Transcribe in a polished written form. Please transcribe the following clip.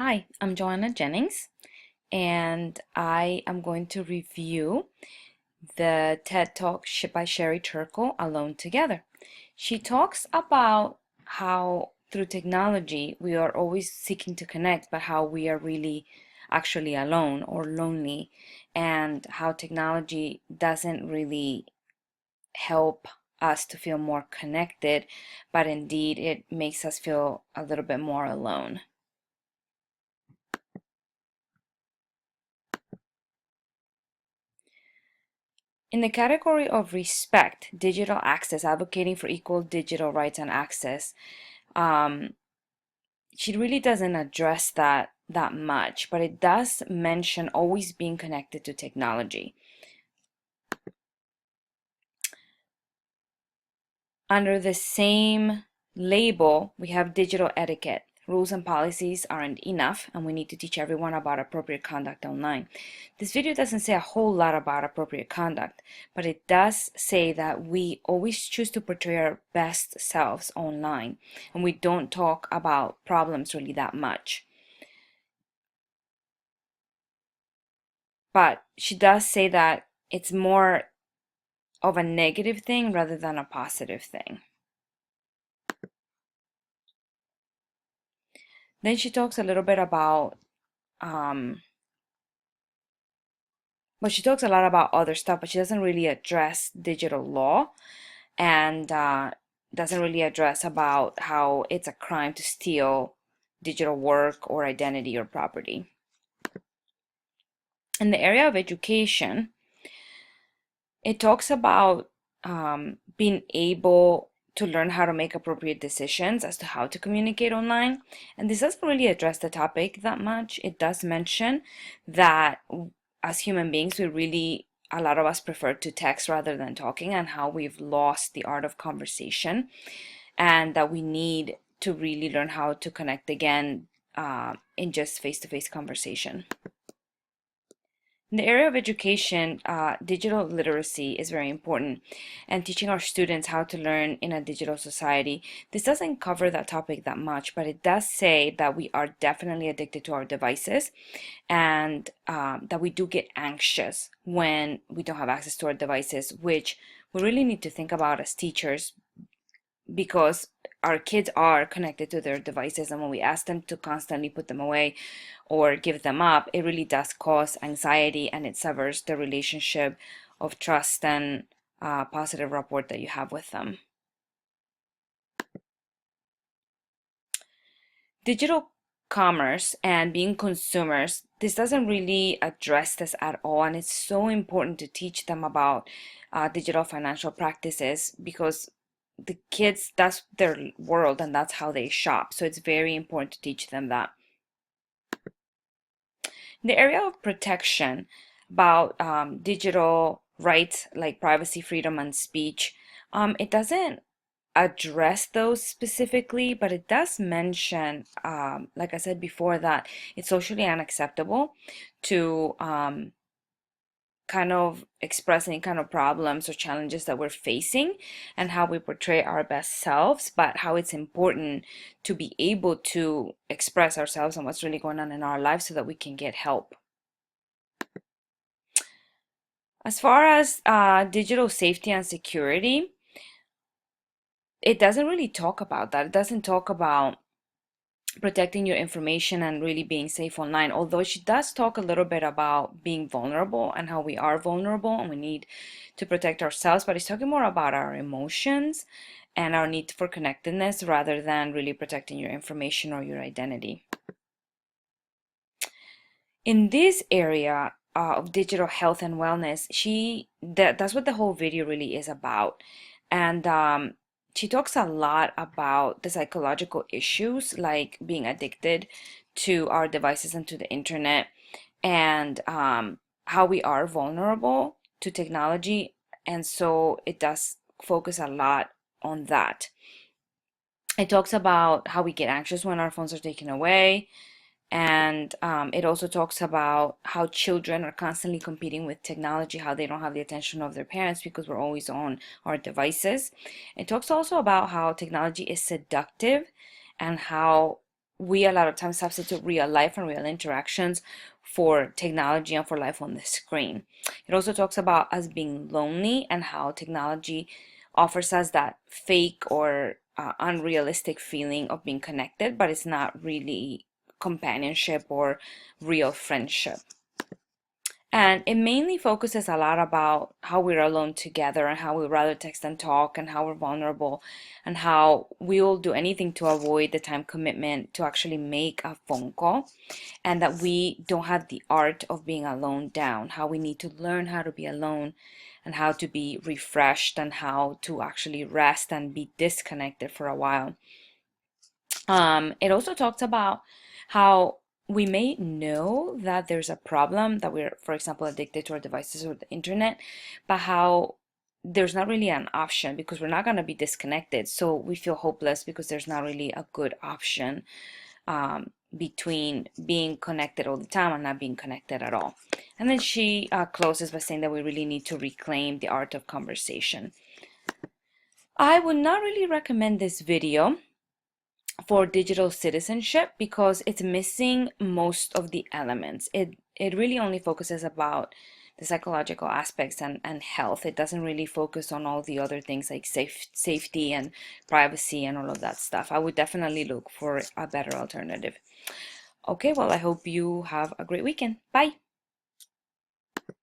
Hi, I'm Joanna Jennings, and I am going to review the TED Talk by Sherry Turkle, Alone Together. She talks about how through technology we are always seeking to connect, but how we are really actually alone or lonely, and how technology doesn't really help us to feel more connected, but indeed it makes us feel a little bit more alone. In the category of respect, digital access, advocating for equal digital rights and access, um, she really doesn't address that much, but it does mention always being connected to technology. Under the same label, we have digital etiquette. Rules and policies aren't enough, and we need to teach everyone about appropriate conduct online. This video doesn't say a whole lot about appropriate conduct, but it does say that we always choose to portray our best selves online, and we don't talk about problems really that much. But she does say that it's more of a negative thing rather than a positive thing. Then she talks a little bit about um, well, she talks a lot about other stuff, but she doesn't really address digital law and doesn't really address about how it's a crime to steal digital work or identity or property. In the area of education, it talks about being able to learn how to make appropriate decisions as to how to communicate online. And this doesn't really address the topic that much. It does mention that as human beings, we really, a lot of us prefer to text rather than talking, and how we've lost the art of conversation, and that we need to really learn how to connect again in just face-to-face conversation. In the area of education, digital literacy is very important, and teaching our students how to learn in a digital society. This doesn't cover that topic that much, but it does say that we are definitely addicted to our devices, and that we do get anxious when we don't have access to our devices, which we really need to think about as teachers, because our kids are connected to their devices, and when we ask them to constantly put them away or give them up, it really does cause anxiety, and it severs the relationship of trust and positive rapport that you have with them. Digital commerce and being consumers, this doesn't really address this at all, and it's so important to teach them about digital financial practices, because the kids, that's their world and that's how they shop. So it's very important to teach them that. In the area of protection, about digital rights like privacy, freedom, and speech, it doesn't address those specifically, but it does mention, like I said before, that it's socially unacceptable to kind of express any kind of problems or challenges that we're facing, and how we portray our best selves, but how it's important to be able to express ourselves and what's really going on in our lives so that we can get help. As far as digital safety and security, it doesn't really talk about that. It doesn't talk about protecting your information and really being safe online, although she does talk a little bit about being vulnerable and how we are vulnerable and we need to protect ourselves, but it's talking more about our emotions and our need for connectedness rather than really protecting your information or your identity. In this area of digital health and wellness, that's what the whole video really is about. And she talks a lot about the psychological issues like being addicted to our devices and to the internet, and how we are vulnerable to technology. And so it does focus a lot on that. It talks about how we get anxious when our phones are taken away, and it also talks about how children are constantly competing with technology, how they don't have the attention of their parents because we're always on our devices. It talks also about how technology is seductive, and how we a lot of times substitute real life and real interactions for technology and for life on the screen. It also talks about us being lonely and how technology offers us that fake or unrealistic feeling of being connected, but it's not really companionship or real friendship. And it mainly focuses a lot about how we're alone together and how we rather text than talk and how we're vulnerable and how we will do anything to avoid the time commitment to actually make a phone call, and that we don't have the art of being alone down, how we need to learn how to be alone and how to be refreshed and how to actually rest and be disconnected for a while. It also talks about how we may know that there's a problem, that we're, for example, addicted to our devices or the internet, but how there's not really an option because we're not going to be disconnected. So we feel hopeless because there's not really a good option between being connected all the time and not being connected at all. And then she closes by saying that we really need to reclaim the art of conversation. I would not really recommend this video for digital citizenship because it's missing most of the elements. It really only focuses about the psychological aspects and health. It doesn't really focus on all the other things like safety and privacy and all of that stuff. I would definitely look for a better alternative. Okay, well, I hope you have a great weekend. Bye.